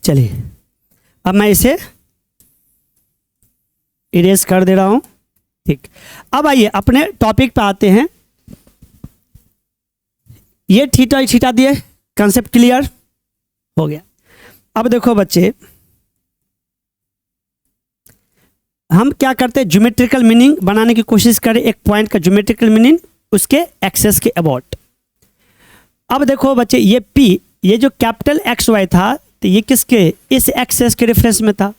चलिए अब मैं इसे इरेज कर दे रहा हूं। ठीक, अब आइए अपने टॉपिक पे आते हैं। ये थीटा थीटा दिए, कंसेप्ट क्लियर हो गया। अब देखो बच्चे, हम क्या करते हैं, ज्योमेट्रिकल मीनिंग बनाने की कोशिश करें, एक पॉइंट का ज्योमेट्रिकल मीनिंग उसके एक्सेस के अबाउट। अब देखो बच्चे, ये P, ये जो कैपिटल एक्स वाई था, तो ये किसके, इस एक्सेस के रेफरेंस में था,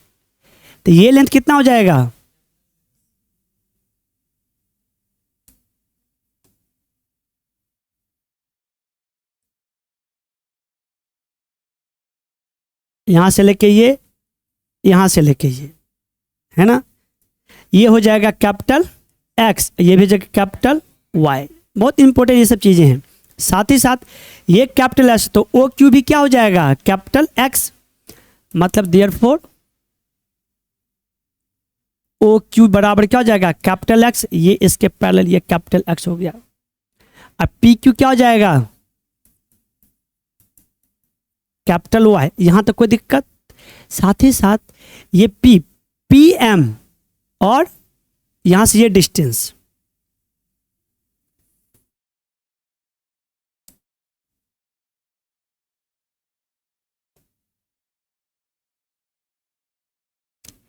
तो ये लेंथ कितना हो जाएगा, यहां से लेके ये, यहां से लेके ये, है ना, ये हो जाएगा कैपिटल एक्स, ये भी हो जाएगा कैपिटल वाई। बहुत इंपॉर्टेंट ये सब चीजें हैं। साथ ही साथ ये कैपिटल एस, तो ओ क्यू भी क्या हो जाएगा, कैपिटल एक्स, मतलब देयरफॉर ओ क्यू बराबर क्या हो जाएगा, कैपिटल एक्स, ये इसके पैरेलल ये कैपिटल एक्स हो गया। अब पी क्यू क्या हो जाएगा, कैपिटल वाई, यहां तक कोई दिक्कत। साथ ही साथ ये पी, पी एम, और यहां से ये डिस्टेंस,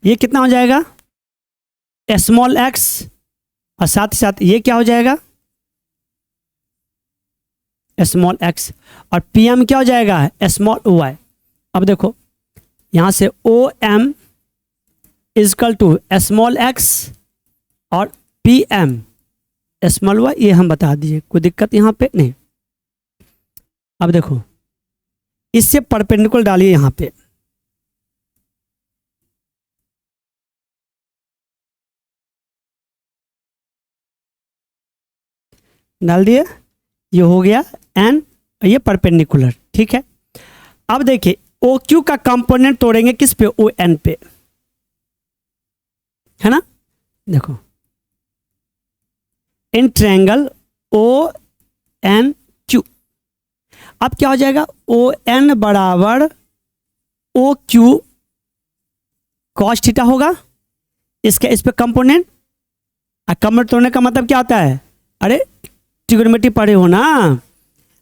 ये कितना हो जाएगा, स्मॉल एक्स, और साथ ही साथ ये क्या हो जाएगा, स्मॉल एक्स, और पी एम क्या हो जाएगा, स्मॉल वाई। अब देखो यहां से O M is equal to small X और पी एम स्मॉल वाई, ये हम बता दिए, कोई दिक्कत यहां पे नहीं। अब देखो इससे परपेंडिकुलर डालिए यहां पे, डाल दिए, ये हो गया एन, ये परपेंडिकुलर, ठीक है। अब देखिए ओ क्यू का कंपोनेंट तोड़ेंगे किस पे, ओ एन पे, है ना। देखो in triangle O N Q, अब क्या हो जाएगा, ओ एन बराबर ओ क्यू कॉस थीटा होगा, इसका इस पे कंपोनेंट। कंपोनेंट तोड़ने का मतलब क्या होता है, अरे ट्रिग्नोमेट्री पढ़े हो ना,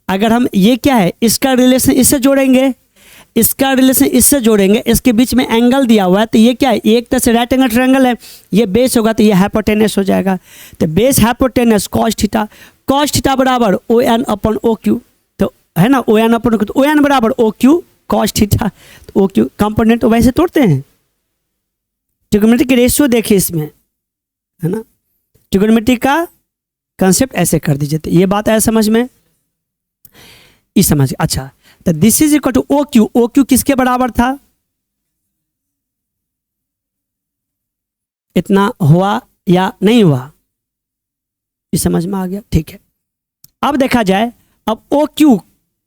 अगर हम ये क्या है, इसका रिलेशन इससे जोड़ेंगे, इसका रिलेशन इससे जोड़ेंगे, इसके बीच में एंगल दिया हुआ है, तो ये क्या है, एक तरह से राइट एंगल ट्रायंगल है, ये बेस होगा तो ये हाइपोटेनस हो जाएगा, तो बेस हाइपोटेनस कॉस थीटा बराबर ओ एन अपन ओ क्यू, तो है ना, ओ एन अपन ओ क्यू, तो ओ एन बराबर ओ क्यू कॉस थीटा, तो ओ क्यू कंपोनेंट तो वैसे तोड़ते हैं। ट्रिग्नोमेट्री की रेशियो देखिए इसमें, है ना, ट्रिग्नोमेट्री का कंसेप्ट ऐसे कर दीजिए, तो ये बात आया समझ में, इस समझ। अच्छा, तो this is equal to O Q, O Q किसके बराबर था, इतना हुआ या नहीं हुआ, इस समझ में आ गया, ठीक है। अब देखा जाए, अब ओ क्यू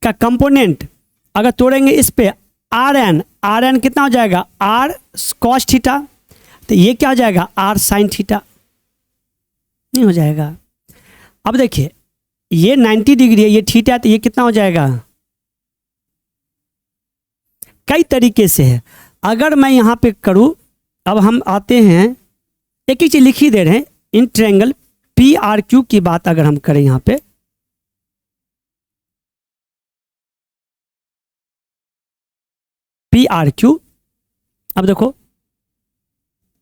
का कंपोनेंट अगर तोड़ेंगे इस पे, आर एन कितना हो जाएगा, आर कॉस थीटा, तो ये क्या हो जाएगा, आर साइन थीटा, नहीं हो जाएगा। अब देखिए ये 90 डिग्री है, ये थीटा है, तो ये कितना हो जाएगा, कई तरीके से है। अगर मैं यहां पे करूं, अब हम आते हैं, एक ही चीज लिख ही दे रहे हैं, in triangle P R Q की बात अगर हम करें यहां पे, पी आर क्यू, अब देखो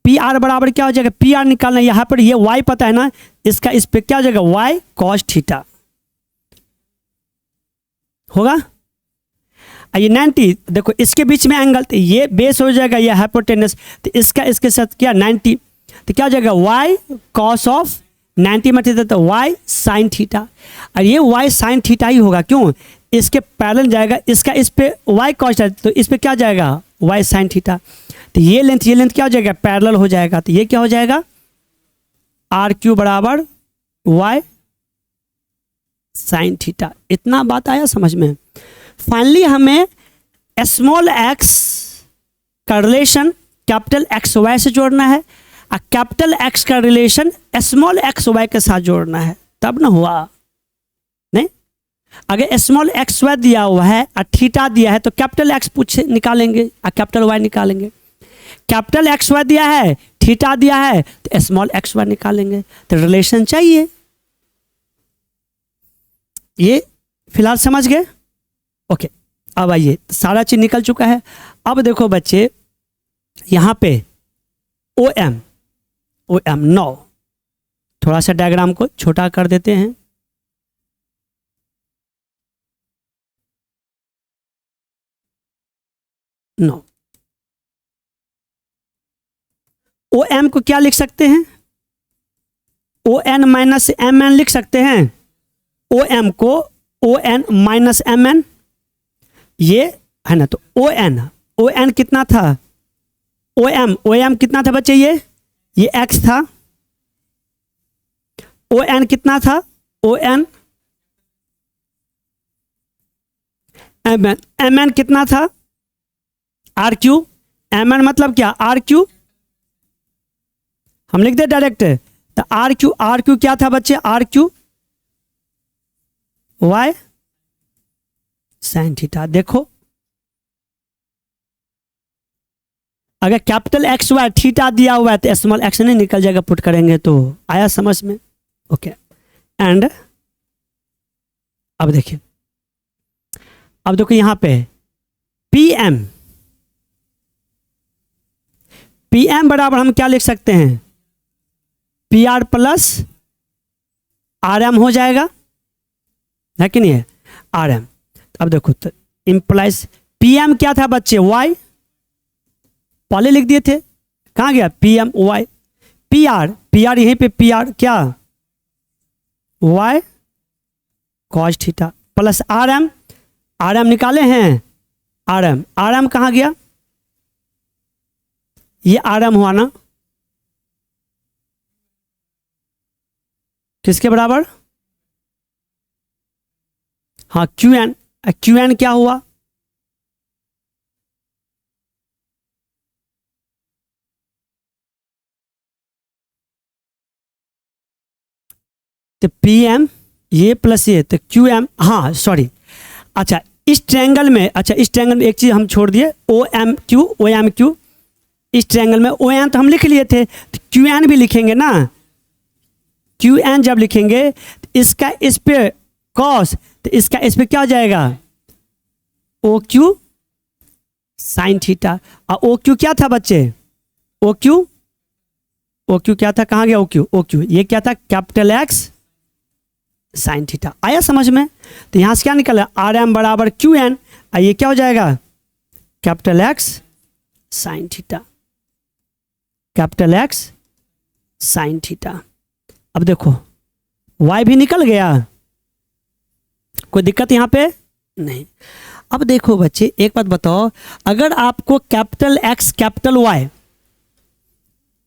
पी आर बराबर क्या हो जाएगा, पी आर निकालना, यहां पर ये वाई पता है ना, इसका इस पे क्या हो जाएगा, वाई कॉस थीटा होगा। ये 90, देखो इसके बीच में एंगल, तो ये बेस हो जाएगा, ये हाइपोटेनस, तो इसका इसके साथ क्या 90, तो क्या हो जाएगा, वाई कॉस ऑफ 90 में थीटा, तो वाई साइन थीटा, और ये वाई साइन थीटा ही होगा, क्यों, इसके पैरेलल जाएगा, इसका इस पे वाई कॉस, तो इस पे क्या जाएगा, वाई साइन थीटा, तो ये लेंथ क्या हो जाएगा, पैरेलल हो जाएगा, तो ये क्या हो जाएगा, आर क्यू बराबर वाई साइन थीटा। इतना बात आया समझ में। फाइनली हमें स्मॉल एक्स का रिलेशन कैपिटल एक्स वाई से जोड़ना है, और कैपिटल एक्स का रिलेशन स्मॉल एक्स वाई के साथ जोड़ना है, तब ना हुआ नहीं। अगर स्मॉल एक्स वाई दिया हुआ है और थीटा दिया है तो कैपिटल एक्स पूछे निकालेंगे और कैपिटल वाई निकालेंगे। कैपिटल एक्स वाई दिया है, थीटा दिया है, तो स्मॉल एक्स वाई निकालेंगे। तो रिलेशन चाहिए। ये फिलहाल समझ गए? ओके, अब आइए, सारा चीज निकल चुका है। अब देखो बच्चे, यहां पे ओ एम, ओ एम 9, थोड़ा सा डायग्राम को छोटा कर देते हैं। नो, ओ एम को क्या लिख सकते हैं? O N minus M N लिख सकते हैं। ओ एम को O N minus M N, ये है ना। तो ओ एन कितना था? ओ एम कितना था बच्चे? ये एक्स था। ओ एन कितना था? ओ एन एम एन कितना था? Are Q. एम एन मतलब क्या? R Q. हम लिख दे डायरेक्ट। तो आर क्यू क्या था बच्चे? R Q Y sine theta. देखो, अगर कैपिटल एक्स वाई थीटा दिया हुआ है तो स्मॉल एक्स नहीं निकल जाएगा, पुट करेंगे तो। आया समझ में? ओके। एंड अब देखिए, अब देखो यहां पे पी एम बराबर हम क्या लिख सकते हैं? P R plus R M हो जाएगा, है कि नहीं है? R M. अब देखो, तो इंप्लाइज पी एम क्या था बच्चे? वाई। पहले लिख दिए थे, कहाँ गया? P M Y. P R यहीं पे, पी आर क्या? Y cos theta plus R M निकाले हैं। आर एम कहाँ गया? ये आर एम हुआ ना, किसके बराबर? हाँ, क्यू एन क्या हुआ? तो पी एम ये प्लस ये, तो क्यू एम। हाँ सॉरी, अच्छा इस ट्रायंगल में, एक चीज हम छोड़ दिए, ओ एम क्यू। इस ट्रायंगल में ओ एन तो हम लिख लिए थे, तो क्यू एन भी लिखेंगे ना। क्यू एन जब लिखेंगे तो इसका इस पे कॉस, तो इसका इस पे क्या हो जाएगा? O Q sine theta. और ओ क्यू क्या था बच्चे? ओ क्यू क्या था? कहाँ गया ओ क्यू? ये क्या था? Capital x sine theta. आया समझ में? तो यहां से क्या निकला? आर एम बराबर क्यू एन, और ये क्या हो जाएगा? Capital x sine theta, capital x sine theta. अब देखो y भी निकल गया, कोई दिक्कत यहां पे नहीं। अब देखो बच्चे, एक बात बताओ, अगर आपको capital X capital Y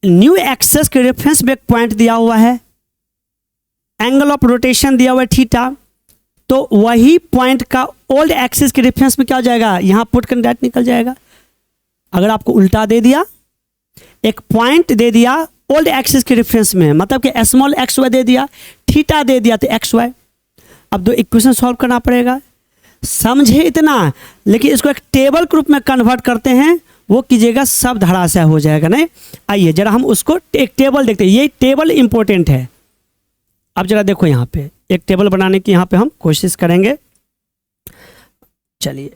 new axes के रेफरेंस में एक पॉइंट दिया हुआ है, एंगल ऑफ रोटेशन दिया हुआ है थीटा, तो वही पॉइंट का ओल्ड एक्सिस के रेफरेंस में क्या हो जाएगा? यहां पुट कर डायरेक्ट निकल जाएगा। अगर आपको उल्टा दे दिया, एक पॉइंट दे दिया ओल्ड एक्सिस के रेफरेंस में, मतलब कि स्मॉल एक्स वाई दे दिया, थीटा दे दिया, तो एक्स वाई। अब दो इक्वेशन सॉल्व करना पड़ेगा, समझे इतना। लेकिन इसको एक टेबल के रूप में कन्वर्ट करते हैं, वो कीजिएगा, सब धड़ासा हो जाएगा। नहीं, आइए जरा हम उसको एक टेबल देखते हैं। ये टेबल इंपॉर्टेंट है। अब जरा देखो, यहाँ पे एक टेबल बनाने की यहाँ पे हम कोशिश करेंगे। चलिए,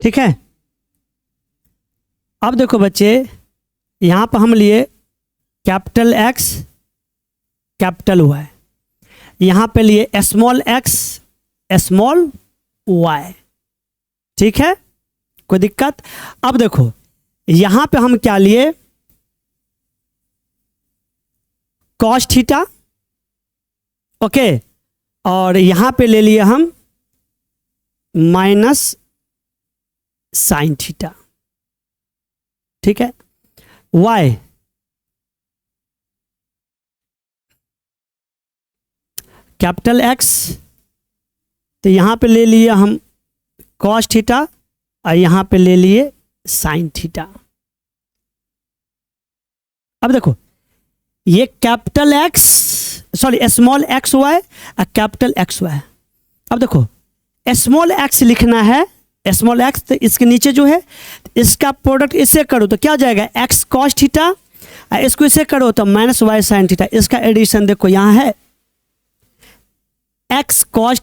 ठीक है। अब देखो बच्चे, यहाँ पर हम लिए कैपिटल एक्स कैपिटल वाई, यहाँ पे लिए स्मॉल एक्स स्मॉल वाई। ठीक है, कोई दिक्कत? अब देखो यहाँ पे हम क्या लिए, कॉस थीटा, ओके, और यहाँ पे ले लिए हम माइनस साइन थीटा। ठीक है, वाई कैपिटल एक्स, तो यहाँ पे ले लिए हम कॉस थीटा और यहाँ पे ले लिए साइन थीटा। अब देखो ये capital X sorry small X Y और कैपिटल एक्स वाई। अब देखो स्मॉल एक्स लिखना है, स्मॉल एक्स, तो इसके नीचे जो है इसका प्रोडक्ट इससे करो तो क्या हो जाएगा, एक्स कॉस थीटा, इसको इससे करो तो माइनस वाई साइन थीटा। इसका एडिशन देखो यहाँ है X cos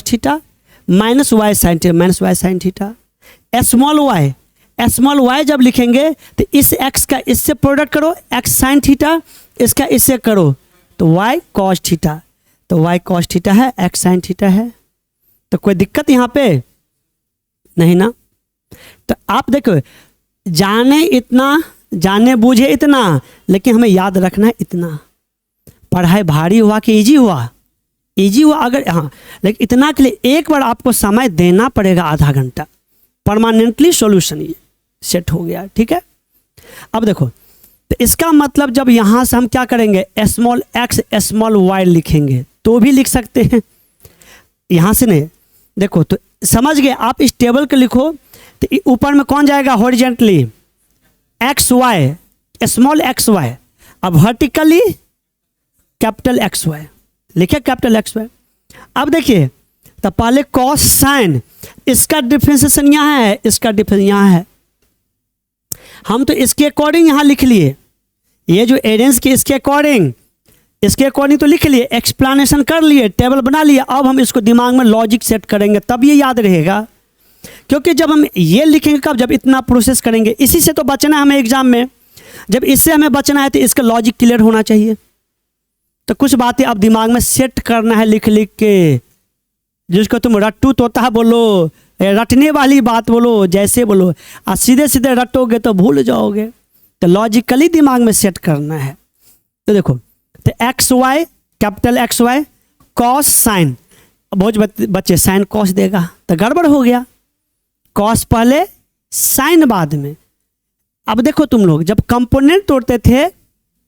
theta minus Y sine theta, minus Y sine theta. Small Y जब लिखेंगे तो इस एक्स का इससे प्रोडक्ट करो, एक्स साइन थीटा, इसका इससे करो तो वाई कॉस थीटा, तो वाई कॉस थीटा है, एक्स साइन थीटा है। तो कोई दिक्कत यहाँ पे नहीं ना? तो आप देखो जाने इतना, जाने बूझे इतना, लेकिन हमें याद रखना है इतना। पढ़ाई भारी हुआ कि इजी हुआ? इजी हुआ अगर, हाँ, लेकिन इतना के लिए एक बार आपको समय देना पड़ेगा, आधा घंटा, परमानेंटली सॉल्यूशन ये सेट हो गया। ठीक है, अब देखो तो इसका मतलब जब यहाँ से हम क्या करेंगे, स्मॉल एक्स स्मॉल वाई लिखेंगे तो भी लिख सकते हैं, यहाँ से नहीं। देखो तो समझ गए आप, इस टेबल को लिखो तो ऊपर में कौन जाएगा, horizontally X Y small X Y, अब वर्टिकली कैपिटल एक्स वाई, लिखे कैपिटल एक्स वाई। अब देखिए तो पहले कॉस साइन, इसका डिफरेंशिएशन यहाँ है, इसका डिफरेंस यहाँ है, हम तो इसके अकॉर्डिंग यहाँ लिख लिए, ये जो एरेंज की इसके अकॉर्डिंग तो लिख लिए, एक्सप्लेनेशन कर लिए, टेबल बना लिए। अब हम इसको दिमाग में लॉजिक सेट करेंगे तब ये याद रहेगा, क्योंकि जब हम ये लिखेंगे कब, जब इतना प्रोसेस करेंगे। इसी से तो बचना है हमें एग्जाम में, जब इससे हमें बचना है तो इसका लॉजिक क्लियर होना चाहिए। तो कुछ बातें अब दिमाग में सेट करना है लिख लिख के, जिसको तुम रट्टू तोता बोलो, रटने वाली बात बोलो, जैसे बोलो, और सीधे सीधे रटोगे तो भूल जाओगे। तो लॉजिकली दिमाग में सेट करना है। तो देखो तो X Y capital X Y cos sine, बहुत बच्चे साइन कॉस देगा तो गड़बड़ हो गया, कॉस पहले साइन बाद में। अब देखो तुम लोग जब कंपोनेंट तोड़ते थे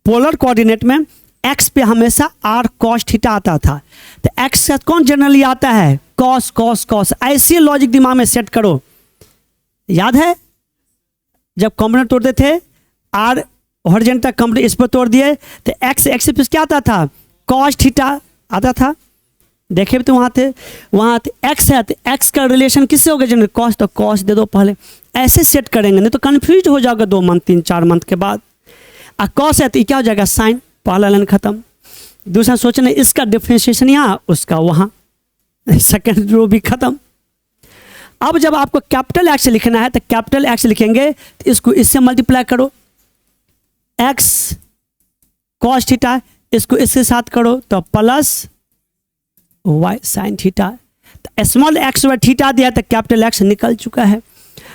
पोलर कोऑर्डिनेट में, एक्स पे हमेशा आर कॉस थीटा आता था, तो एक्स का कौन जनरली आता है, कॉस कॉस कॉस। ऐसे लॉजिक दिमाग में सेट करो, याद है जब कंपोनेंट तोड़ते थे आर हॉरिजॉन्टल कंपोनेंट इस पर तोड़ दिए तो एक्स एक्स पे क्या आता था, कॉस थीटा आता था। देखे तो वहाँ थे एक्स है, तो एक्स का रिलेशन किससे होगा, जनरल कॉस, तो कॉस दे दो पहले। ऐसे सेट करेंगे, नहीं तो कन्फ्यूज हो जाओगे 2 मंथ 3-4 मंथ के बाद। और कॉस है तो क्या हो जाएगा, साइन, पहला लाइन खत्म। दूसरा सोचना इसका डिफरेंशिएशन यहाँ, उसका वहाँ, सेकेंड रो भी खत्म। अब जब आपको कैपिटल एक्स लिखना है तो कैपिटल एक्स लिखेंगे तो इसको इससे मल्टीप्लाई करो, एक्स कॉस थीटा, इसको इसके साथ करो तो प्लस वाई साइन थीटा। तो स्मॉल एक्स वाई थीटा दिया तो कैपिटल एक्स निकल चुका है।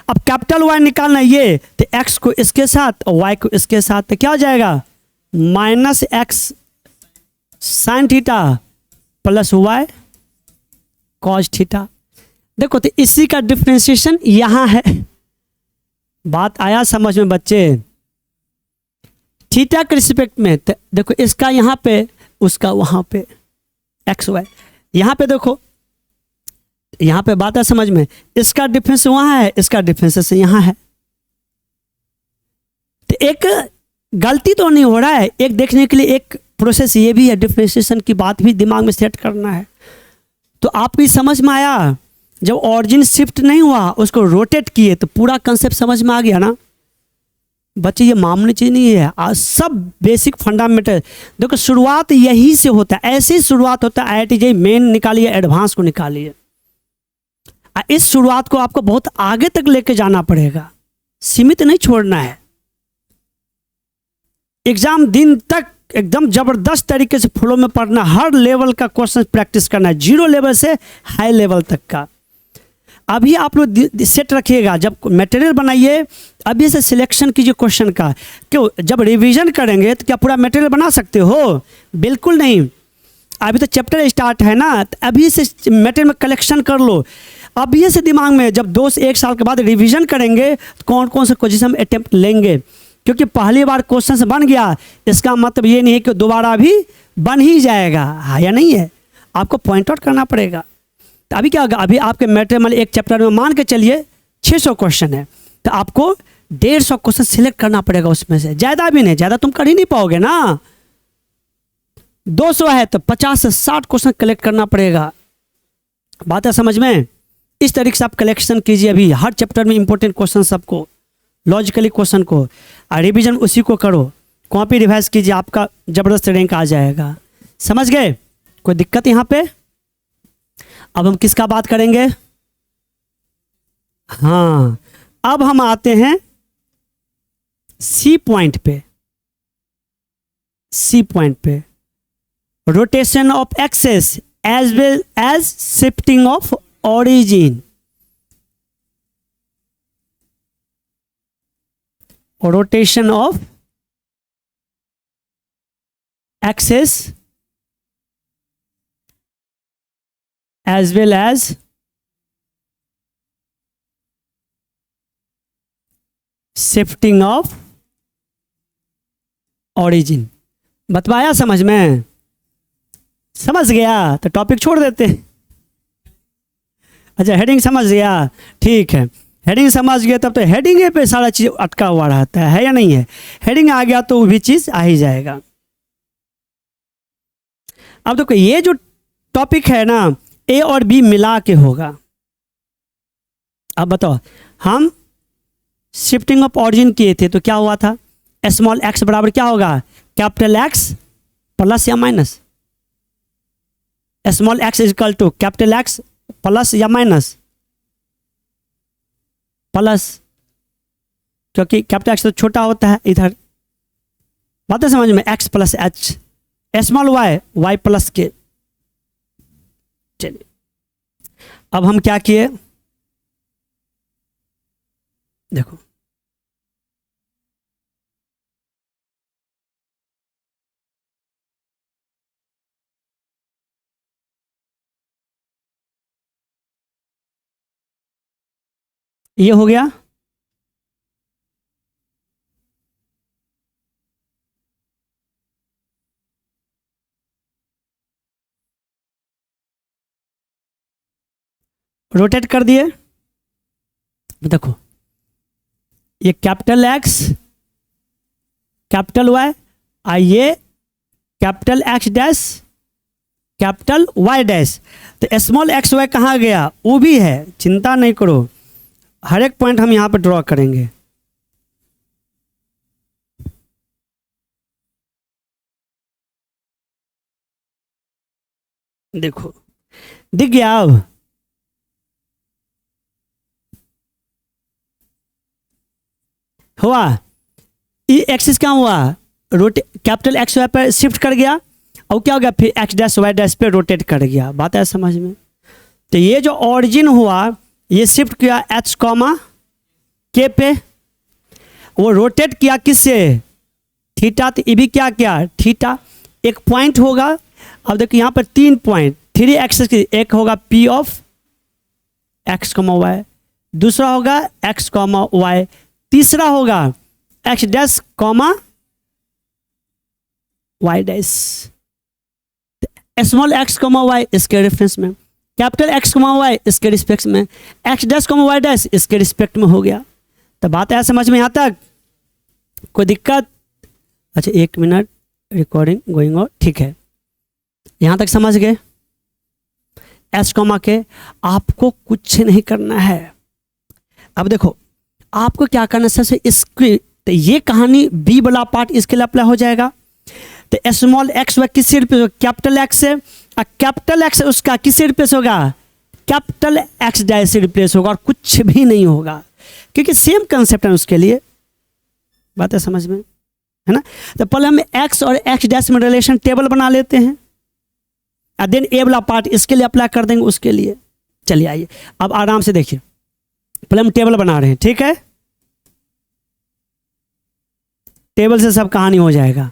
अब कैपिटल वाई निकालना ये, तो एक्स को इसके साथ और वाई को इसके साथ, तो क्या हो जाएगा, minus X sine theta plus Y cos theta. देखो तो इसी का डिफरेंशिएशन यहाँ है। बात आया समझ में बच्चे? थीटा के रिस्पेक्ट में देखो, इसका यहाँ पे उसका वहाँ पे, एक्स वाई। यहाँ पे देखो, यहाँ पे बात है समझ में, इसका डिफरेंस वहाँ है, इसका डिफरेंस यहाँ है। तो एक गलती तो नहीं हो रहा है, एक देखने के लिए एक प्रोसेस ये भी है, डिफरेंशिएशन की बात भी दिमाग में सेट करना है। तो आपकी समझ में आया, जब ऑरिजिन शिफ्ट नहीं हुआ उसको रोटेट किए तो पूरा कंसेप्ट समझ में आ गया ना बच्चे? ये मामूली चीज़ नहीं है, आज सब बेसिक फंडामेंटल। देखो शुरुआत यही से होता है, ऐसे ही शुरुआत होता है। IIT JEE मेन निकालिए, एडवांस को निकालिए, इस शुरुआत को आपको बहुत आगे तक लेके जाना पड़ेगा, सीमित नहीं छोड़ना है। एग्जाम दिन तक एकदम जबरदस्त तरीके से फ्लो में पढ़ना, हर लेवल का क्वेश्चन प्रैक्टिस करना है, 0 लेवल से हाई लेवल तक का। अभी आप लोग सेट रखिएगा, जब मटेरियल बनाइए अभी से सिलेक्शन कीजिए क्वेश्चन का। क्यों, जब रिवीजन करेंगे तो क्या पूरा मटेरियल बना सकते हो? बिल्कुल नहीं। अभी तो चैप्टर स्टार्ट है ना, तो अभी से मटेरियल में कलेक्शन कर लो। अभी से दिमाग में जब 2 से 1 साल के बाद रिवीजन करेंगे तो कौन कौन से क्वेश्चन अटेम्प्ट लेंगे, क्योंकि पहली बार क्वेश्चन बन गया इसका मतलब ये नहीं है कि दोबारा भी बन ही जाएगा, हाँ या नहीं है, आपको पॉइंट आउट करना पड़ेगा। तो अभी क्या होगा, अभी आपके मटेरियल एक चैप्टर में मान के चलिए 600 क्वेश्चन है, तो आपको 150 क्वेश्चन सिलेक्ट करना पड़ेगा, उसमें से ज़्यादा भी नहीं, ज़्यादा तुम कर ही नहीं पाओगे ना। 200 है तो 50 से 60 क्वेश्चन कलेक्ट करना पड़ेगा। बात है समझ में? इस तरीके से आप कलेक्शन कीजिए अभी हर चैप्टर में इंपॉर्टेंट क्वेश्चन सबको, लॉजिकली क्वेश्चन को, और रिवीजन उसी को करो, कॉपी रिवाइज कीजिए, आपका ज़बरदस्त रैंक आ जाएगा। समझ गए? कोई दिक्कत यहाँ पे? अब हम किसका बात करेंगे? हाँ, अब हम आते हैं सी पॉइंट पे। सी पॉइंट पे rotation of axes as well as shifting of origin, rotation of axis as well as shifting of origin। बतवाया समझ में? समझ गया तो टॉपिक छोड़ देते हैं। अच्छा, हेडिंग समझ गया, ठीक है। हेडिंग समझ गया तब तो हेडिंग पे सारा चीज़ अटका हुआ रहता है या नहीं है? हेडिंग आ गया तो वो भी चीज़ आ ही जाएगा। अब देखो ये जो टॉपिक है ना, ए और बी मिला के होगा। अब बताओ, हम शिफ्टिंग ऑफ ऑरिजिन किए थे तो क्या हुआ था? स्मॉल एक्स बराबर क्या होगा? कैपिटल एक्स प्लस या minus? Small X is equal to capital X plus या माइनस? प्लस, क्योंकि कैपिटल एक्स तो छोटा होता है इधर। बात है समझ में? X plus H, small Y Y plus K. चलिए अब हम क्या किए, देखो ये हो गया। रोटेट कर दिए। देखो ये कैपिटल एक्स कैपिटल वाई, आइए capital X dash capital Y dash. तो स्मॉल एक्स वाई कहाँ गया? वो भी है, चिंता नहीं करो, हर एक पॉइंट हम यहाँ पर ड्रॉ करेंगे। देखो दिख गया? अब हुआ, ये एक्सिस क्या हुआ? कैपिटल एक्स वाई पर शिफ्ट कर गया, और क्या हो गया फिर एक्स डैश वाई डैश पे रोटेट कर गया। बात है समझ में? तो ये जो ऑरिजिन हुआ ये शिफ्ट किया एच कॉमा के पे, वो रोटेट किया किससे? थीटा। तो ये भी क्या किया? थीटा। एक पॉइंट होगा। अब देखिए यहाँ पर 3 पॉइंट 3 एक्सेस की, एक होगा P of X comma Y, दूसरा होगा एक्स कॉमा वाई, तीसरा होगा X dash comma Y dash. Small X comma Y इसके रेफरेंस में, कैपिटल एक्स कॉमा वाई इसके रिस्पेक्ट में, X dash comma Y dash इसके रिस्पेक्ट में हो गया। तो बात है समझ में यहाँ तक? कोई दिक्कत? अच्छा 1 मिनट, रिकॉर्डिंग गोइंग ऑन, ठीक है, यहाँ तक समझ गए? एस कॉमा के आपको कुछ नहीं करना है। अब देखो आपको क्या करना है, सबसे इसकी तो ये कहानी बी वाला पार्ट इसके लिए अप्लाई हो जाएगा। तो स्मॉल एक्स वाई किससे रिप्लेस होगा? कैपिटल एक्स से, और कैपिटल एक्स उसका किससे रिप्लेस होगा? कैपिटल एक्स डैश से रिप्लेस होगा, और कुछ भी नहीं होगा, क्योंकि सेम कंसेप्ट है उसके लिए। बात है समझ में? है ना। तो पहले हम एक्स और एक्स डैश में रिलेशन टेबल बना लेते हैं, और देन ए वाला पार्ट इसके लिए अप्लाई कर देंगे उसके लिए। चलिए आइए अब आराम से देखिए, पहले हम टेबल बना रहे हैं, ठीक है। टेबल से सब कहानी हो जाएगा।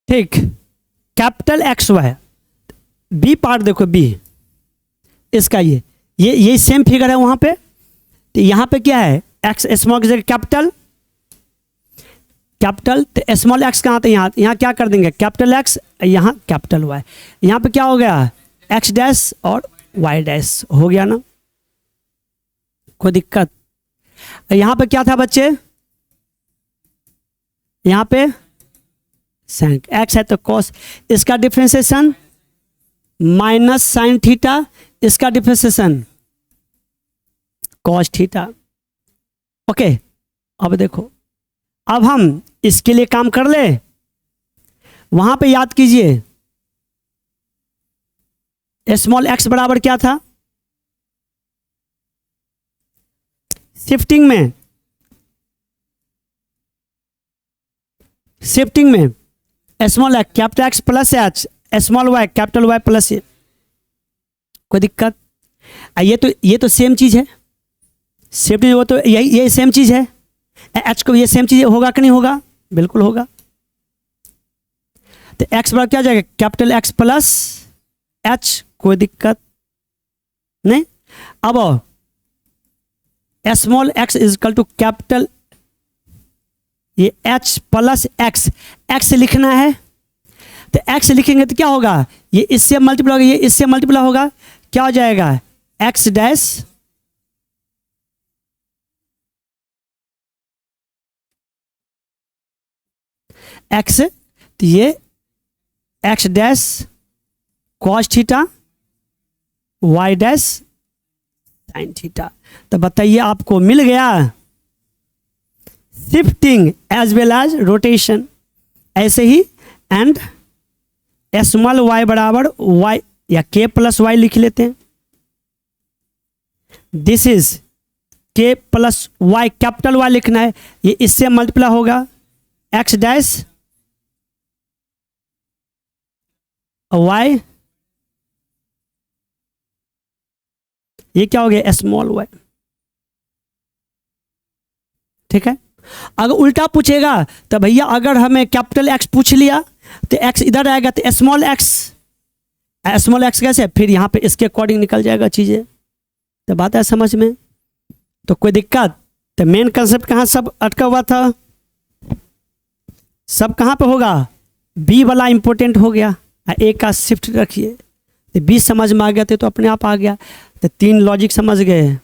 ठीक, capital X Y, B part देखो, बी इसका ये सेम फिगर है वहां पे। तो यहाँ पे क्या है, एक्स स्मॉल की जगह कैपिटल, कैपिटल तो स्मॉल एक्स कहाँ, तो यहाँ क्या कर देंगे कैपिटल एक्स, यहाँ कैपिटल वाई। यहाँ पे क्या हो गया, एक्स डैश और वाई डैश हो गया ना, कोई दिक्कत। यहाँ पे क्या था बच्चे, यहाँ पे साइन एक्स है तो कॉस, इसका डिफरेंशिएशन माइनस साइन थीटा, इसका डिफरेंशिएशन कॉस थीटा। ओके, अब देखो, अब हम इसके लिए काम कर ले। वहां पे याद कीजिए स्मॉल एक्स बराबर क्या था, शिफ्टिंग में small X capital X plus H, small Y capital Y plus A, कोई दिक्कत। ये तो सेम चीज है, शिफ्टिंग वो तो ये सेम चीज है, एच को ये सेम चीज होगा कि नहीं होगा, बिल्कुल होगा। तो एक्स बराबर क्या आ जाएगा, कैपिटल एक्स प्लस एच, कोई दिक्कत नहीं। अब small X is equal to capital ये एच प्लस एक्स, एक्स लिखना है तो एक्स लिखेंगे तो क्या होगा, ये इससे मल्टीप्लाई होगा, ये इससे मल्टीप्लाई होगा, क्या हो जाएगा एक्स डैश एक्स, तो ये X dash cos theta Y dash sine theta. तो बताइए आपको मिल गया shifting as well as rotation. ऐसे ही एंड स्मॉल वाई बराबर वाई या के प्लस वाई लिख लेते हैं। This is K plus Y, capital Y लिखना है, ये इससे मल्टीप्लाई होगा एक्स डैश वाई, ये क्या हो गया स्मॉल वाई, ठीक है। अगर उल्टा पूछेगा तो भैया अगर हमें कैपिटल एक्स पूछ लिया तो एक्स इधर आएगा तो स्मॉल एक्स कैसे, फिर यहाँ पे इसके अकॉर्डिंग निकल जाएगा चीज़ें। तो बात है समझ में, तो कोई दिक्कत। तो मेन कंसेप्ट कहाँ सब अटका हुआ था, सब कहाँ पे होगा, बी वाला इंपॉर्टेंट हो गया, ए का शिफ्ट रखिए। तो बी समझ में आ गया तो अपने आप आ गया। तो 3 लॉजिक समझ गए।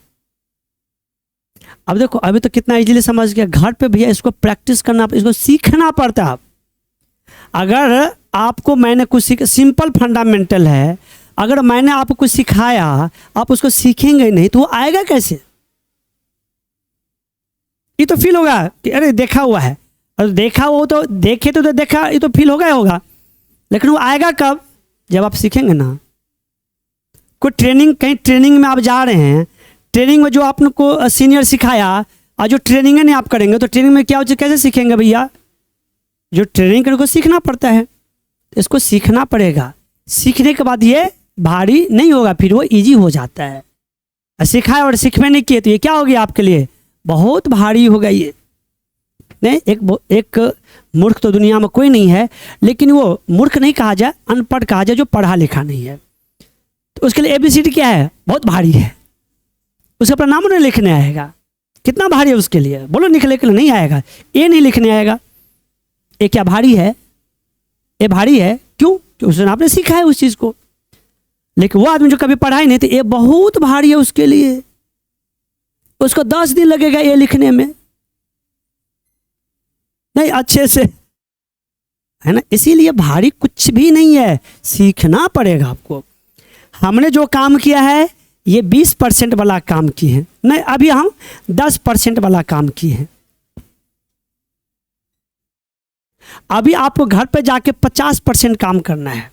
अब देखो अभी तो कितना इजीली समझ गया, घर पे भैया इसको प्रैक्टिस करना, इसको सीखना पड़ता है। अगर आपको मैंने कुछ सिंपल फंडामेंटल है, अगर मैंने आपको कुछ सिखाया आप उसको सीखेंगे नहीं तो वो आएगा कैसे। ये तो फील होगा कि अरे देखा हुआ है, और देखा वो तो देखे तो देखा, ये तो फील होगा, लेकिन वो आएगा कब, जब आप सीखेंगे ना। कोई ट्रेनिंग, कहीं ट्रेनिंग में आप जा रहे हैं, ट्रेनिंग में जो आपको सीनियर सिखाया और जो ट्रेनिंग नहीं आप करेंगे तो ट्रेनिंग में क्या हो, कैसे सीखेंगे भैया। जो ट्रेनिंग करने को सीखना पड़ता है, तो इसको सीखना पड़ेगा। सीखने के बाद ये भारी नहीं होगा, फिर वो इजी हो जाता है। सिखाए और सीखने नहीं किए तो ये क्या हो गया आपके लिए, बहुत भारी होगा ये। नहीं, एक मूर्ख तो दुनिया में कोई नहीं है, लेकिन वो मूर्ख नहीं कहा जाए, अनपढ़ कहा जाए, जो पढ़ा लिखा नहीं है। तो उसके लिए ABCD क्या है, बहुत भारी है। उसे अपना नाम नहीं लिखने आएगा, कितना भारी है उसके लिए, बोलो निकले के लिए नहीं आएगा। ए नहीं लिखने आएगा, ए क्या भारी है, ए भारी है क्यों, क्योंकि उसने आपने सीखा है उस चीज़ को। लेकिन वो आदमी जो कभी पढ़ा ही नहीं, तो ए बहुत भारी है उसके लिए, उसको 10 दिन लगेगा ए लिखने में। नहीं अच्छे से है ना। इसीलिए भारी कुछ भी नहीं है, सीखना पड़ेगा आपको। हमने जो काम किया है ये 20% वाला काम किए हैं, नहीं अभी हम 10% वाला काम किए हैं। अभी आपको घर पे जाके 50% काम करना है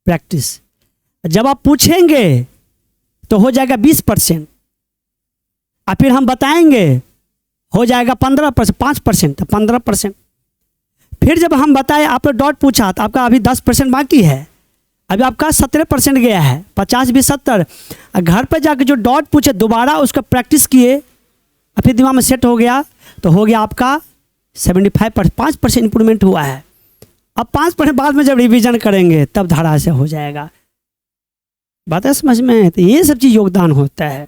प्रैक्टिस। जब आप पूछेंगे तो हो जाएगा 20%, और फिर हम बताएंगे हो जाएगा 15%, 5%, 15%। फिर जब हम बताए आपने डॉट पूछा तो आपका अभी 10% बाकी है, अभी आपका 17% गया है, 50 भी 70। घर पर जाके जो डॉट पूछे दोबारा उसका प्रैक्टिस किए और फिर दिमाग में सेट हो गया तो हो गया आपका 75%, 5% इंप्रूवमेंट हुआ है। अब 5% बाद में जब रिवीजन करेंगे तब धारा से हो जाएगा। बात है समझ में? तो ये सब चीज़ योगदान होता है,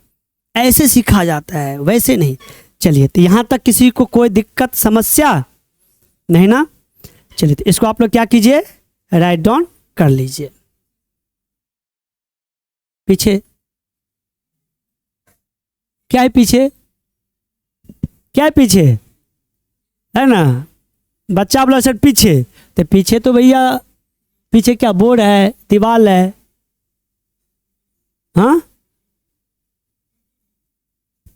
ऐसे सीखा जाता है, वैसे नहीं। चलिए, तो यहाँ तक किसी को कोई दिक्कत समस्या नहीं ना? चलिए, तो इसको आप लोग क्या कीजिए, राइट डाउन कर लीजिए। पीछे क्या है? पीछे क्या है? पीछे है ना, बच्चा बोला सर पीछे, तो पीछे तो भैया पीछे क्या बोर्ड है, दीवार है, हाँ।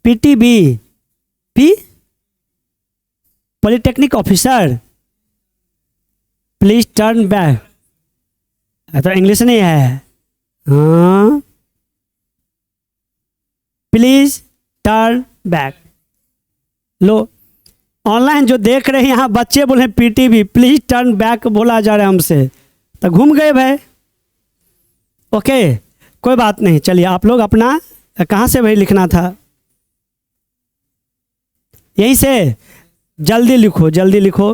PTB, P polytechnic officer, please turn back. तो इंग्लिश नहीं है, हाँ, please turn back. Low, online जो देख रहे हैं यहाँ बच्चे बोले पीटीबी, प्लीज टर्न बैक बोला जा रहा है हमसे, तो घूम गए भाई। ओके, कोई बात नहीं। चलिए, आप लोग अपना कहाँ से भाई लिखना था, यहीं से जल्दी लिखो, जल्दी लिखो।